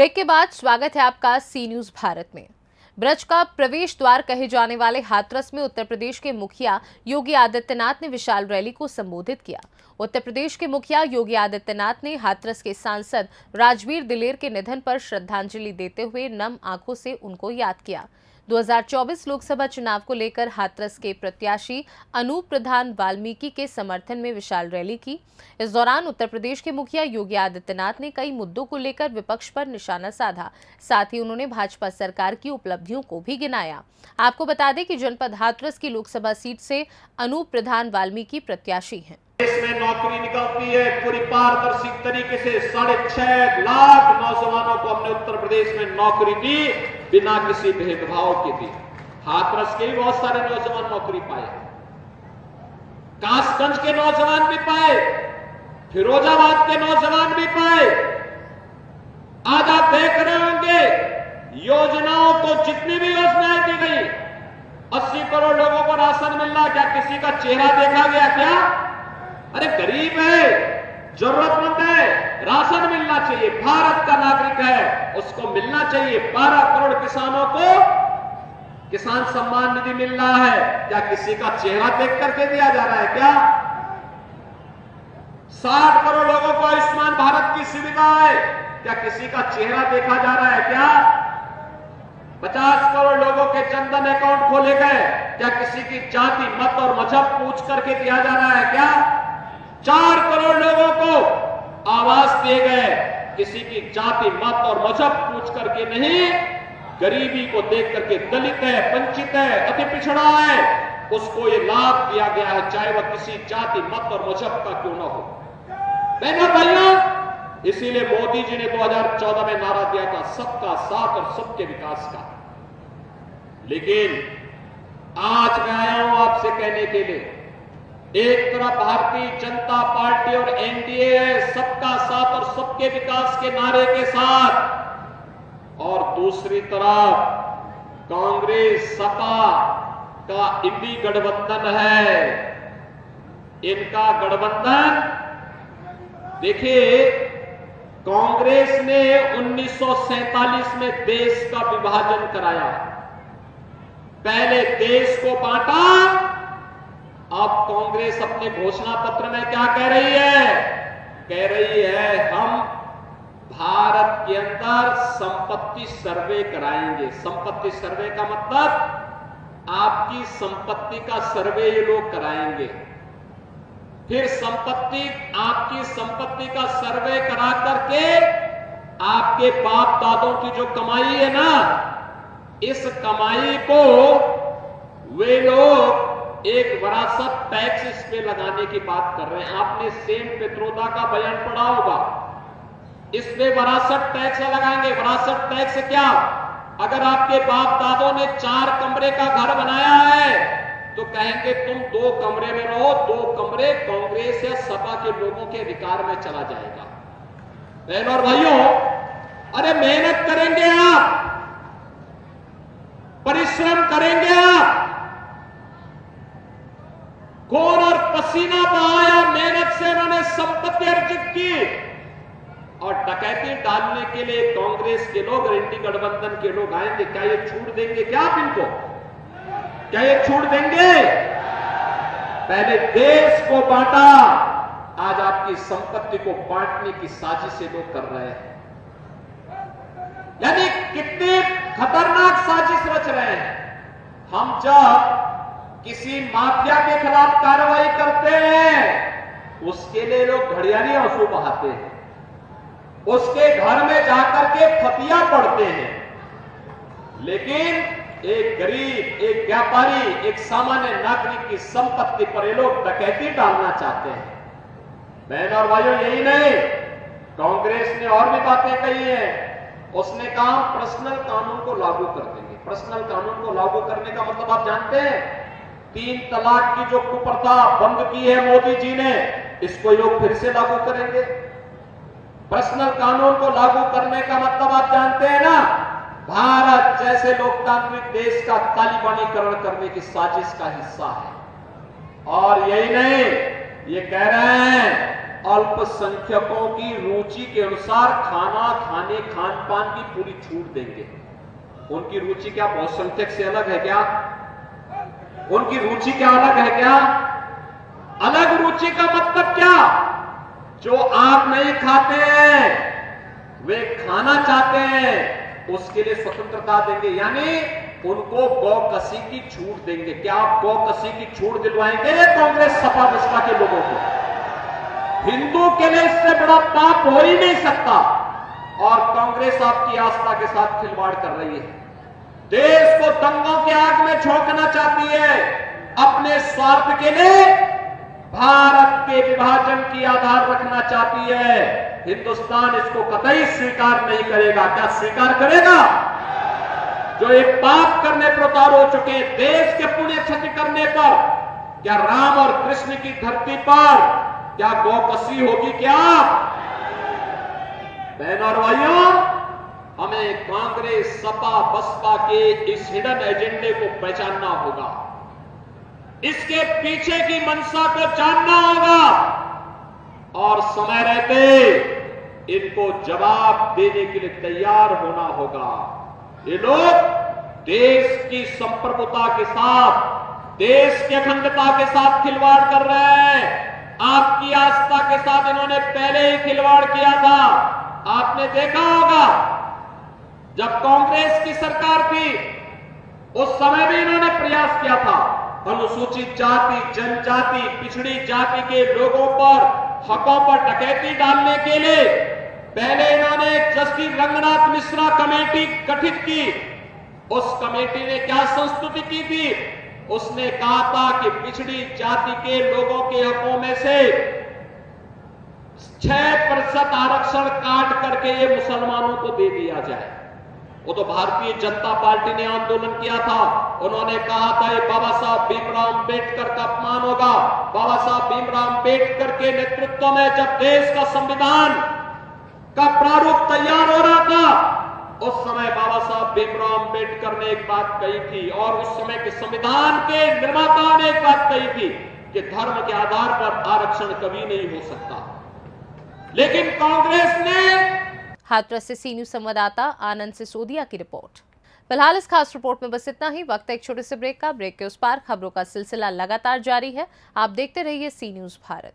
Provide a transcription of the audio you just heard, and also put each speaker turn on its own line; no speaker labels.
Break के बाद स्वागत है आपका सी न्यूज भारत में। ब्रज का प्रवेश द्वार कहे जाने वाले हाथरस में उत्तर प्रदेश के मुखिया योगी आदित्यनाथ ने विशाल रैली को संबोधित किया। उत्तर प्रदेश के मुखिया योगी आदित्यनाथ ने हाथरस के सांसद राजवीर दिलेर के निधन पर श्रद्धांजलि देते हुए नम आंखों से उनको याद किया। 2024 लोकसभा चुनाव को लेकर हाथरस के प्रत्याशी अनूप प्रधान वाल्मीकि के समर्थन में विशाल रैली की। इस दौरान उत्तर प्रदेश के मुखिया योगी आदित्यनाथ ने कई मुद्दों को लेकर विपक्ष पर निशाना साधा। साथ ही उन्होंने भाजपा सरकार की उपलब्धियों को भी गिनाया। आपको बता दें कि जनपद हाथरस की लोकसभा सीट से अनूप प्रधान वाल्मीकि प्रत्याशी हैं।
देश में नौकरी निकलती है पूरी पारदर्शी तरीके से। 6.5 लाख नौजवानों को हमने उत्तर प्रदेश में नौकरी दी, बिना किसी भेदभाव के दी। हाथरस के भी बहुत सारे नौजवान नौकरी पाए, कासगंज के नौजवान भी पाए, फिरोजाबाद के नौजवान भी पाए। आज आप देख रहे होंगे योजनाओं को, जितनी भी योजनाएं दी गई, 80 करोड़ लोगों को राशन मिल रहा। क्या किसी का चेहरा देखा गया क्या? अरे गरीब है, जरूरतमंद है, राशन मिलना चाहिए। भारत का नागरिक है, उसको मिलना चाहिए। 12 करोड़ किसानों को किसान सम्मान निधि मिल रहा है। क्या किसी का चेहरा देख करके दिया जा रहा है क्या? 60 करोड़ लोगों को आयुष्मान भारत की सुविधा है। क्या किसी का चेहरा देखा जा रहा है क्या? 50 करोड़ लोगों के जनधन अकाउंट खोले गए। क्या किसी की जाति, मत और मजहब पूछ करके दिया जा रहा है क्या? 4 करोड़ लोगों को आवास दिए गए। किसी की जाति, मत और मजहब पूछ करके नहीं, गरीबी को देख करके, दलित है, वंचित है, अति पिछड़ा है, उसको ये लाभ दिया गया है, चाहे वह किसी जाति, मत और मजहब का क्यों ना हो। बहनों भाइयों, इसीलिए मोदी जी ने 2014 में नारा दिया था, सबका साथ और सबके विकास का। लेकिन आज मैं आया हूं आपसे कहने के लिए, एक तरफ भारतीय जनता पार्टी और एनडीए है सबका साथ और सबके विकास के नारे के साथ, और दूसरी तरफ कांग्रेस सपा का इंडी गठबंधन है। इनका गठबंधन देखिए, कांग्रेस ने 1947 में देश का विभाजन कराया। पहले देश को बांटा। अब कांग्रेस अपने घोषणा पत्र में क्या कह रही है? कह रही है हम भारत के अंदर संपत्ति सर्वे कराएंगे। संपत्ति सर्वे का मतलब आपकी संपत्ति का सर्वे ये लोग कराएंगे। फिर आपकी संपत्ति का सर्वे करा करके आपके बाप दादों की जो कमाई है ना, इस कमाई को वे लोग एक विरासत टैक्स इस पे लगाने की बात कर रहे हैं। आपने सेन पित्रोदा का बयान पढ़ा होगा। इस पे विरासत टैक्स लगाएंगे। विरासत टैक्स क्या? अगर आपके बाप दादों ने 4 कमरे का घर बनाया है तो कहेंगे तुम 2 कमरे में रहो, 2 कमरे कांग्रेस या सपा के लोगों के अधिकार में चला जाएगा। बहनों और भाइयों, अरे मेहनत करेंगे आप, परिश्रम करेंगे आप, खून और पसीना बहाया, मेहनत से उन्होंने संपत्ति अर्जित की, और डकैती डालने के लिए कांग्रेस के लोग और इंडी गठबंधन के लोग आएंगे। क्या ये छूट देंगे क्या आप इनको? क्या ये छूट देंगे? पहले देश को बांटा, आज आपकी संपत्ति को बांटने की साजिश लोग कर रहे हैं। यानी कितनी खतरनाक साजिश रच रहे हैं। हम जब किसी माफिया के खिलाफ कार्रवाई करते हैं, उसके लिए लोग घड़ियाली आंसू बहाते हैं, उसके घर में जाकर के फतिया पढ़ते हैं। लेकिन एक गरीब, एक व्यापारी, एक सामान्य नागरिक की संपत्ति पर ये लोग डकैती डालना चाहते हैं। बहन और भाइयों, यही नहीं, कांग्रेस ने और भी बातें कही हैं। उसने कहा पर्सनल कानून को लागू कर देंगे। पर्सनल कानून को लागू करने का मतलब आप जानते हैं? 3 तलाक की जो कुप्रथा बंद की है मोदी जी ने, इसको लोग फिर से लागू करेंगे। पर्सनल कानून को लागू करने का मतलब आप जानते हैं ना? भारत जैसे लोकतांत्रिक देश का तालिबानीकरण करने की साजिश का हिस्सा है। और यही नहीं, ये कह रहे हैं अल्पसंख्यकों की रुचि के अनुसार खाना खाने खान पान की पूरी छूट देंगे। उनकी रुचि क्या बहुसंख्यक से अलग है क्या? उनकी रुचि क्या अलग है क्या? अलग रुचि का मतलब क्या? जो आप नहीं खाते हैं वे खाना चाहते हैं, उसके लिए स्वतंत्रता देंगे, यानी उनको गौकसी की छूट देंगे। क्या आप गौकसी की छूट दिलवाएंगे कांग्रेस सपा बसपा के लोगों को? हिंदू के लिए इससे बड़ा पाप हो ही नहीं सकता। और कांग्रेस आपकी आस्था के साथ खिलवाड़ कर रही है, देश को दंगों की आग में झोंकना चाहती है, अपने स्वार्थ के लिए भारत के विभाजन की आधार रखना चाहती है। हिंदुस्तान इसको कतई स्वीकार नहीं करेगा। क्या स्वीकार करेगा? जो एक पाप करने पर उतार हो चुके, देश के पुण्य क्षति करने पर, क्या राम और कृष्ण की धरती पर क्या गौकसी होगी? क्या बहनों और भाइयों, हमें कांग्रेस सपा बसपा के इस हिडन एजेंडे को पहचानना होगा, इसके पीछे की मंशा को जानना होगा और समय रहते इनको जवाब देने के लिए तैयार होना होगा। ये लोग देश की संप्रभुता के साथ, देश की अखंडता के साथ खिलवाड़ कर रहे हैं। आपकी आस्था के साथ इन्होंने पहले ही खिलवाड़ किया था। आपने देखा होगा जब कांग्रेस की सरकार थी उस समय भी इन्होंने प्रयास किया था अनुसूचित जाति, जनजाति, पिछड़ी जाति के लोगों पर हकों पर डकैती डालने के लिए। पहले इन्होंने जस्टिस रंगनाथ मिश्रा कमेटी गठित की। उस कमेटी ने क्या संस्तुति की थी? उसने कहा था कि पिछड़ी जाति के लोगों के हकों में से 6% आरक्षण काट करके ये मुसलमानों को दे दिया जाए। वो तो भारतीय जनता पार्टी ने आंदोलन किया था। उन्होंने कहा था ये बाबा साहब भीमराव अंबेडकर का अपमान होगा। बाबा साहब भीमराव अंबेडकर के नेतृत्व में जब देश का संविधान का प्रारूप तैयार हो रहा था, उस समय बाबा साहब भीमराव अंबेडकर ने एक बात कही थी और उस समय के संविधान के निर्माताओं ने एक बात कही थी कि धर्म के आधार पर आरक्षण कभी नहीं हो सकता। लेकिन कांग्रेस ने
हाथरस से सी न्यूज संवाददाता आनंद सिसोदिया की रिपोर्ट। फिलहाल इस खास रिपोर्ट में बस इतना ही। वक्त है एक छोटे से ब्रेक का। ब्रेक के उस पार खबरों का सिलसिला लगातार जारी है। आप देखते रहिए सी न्यूज भारत।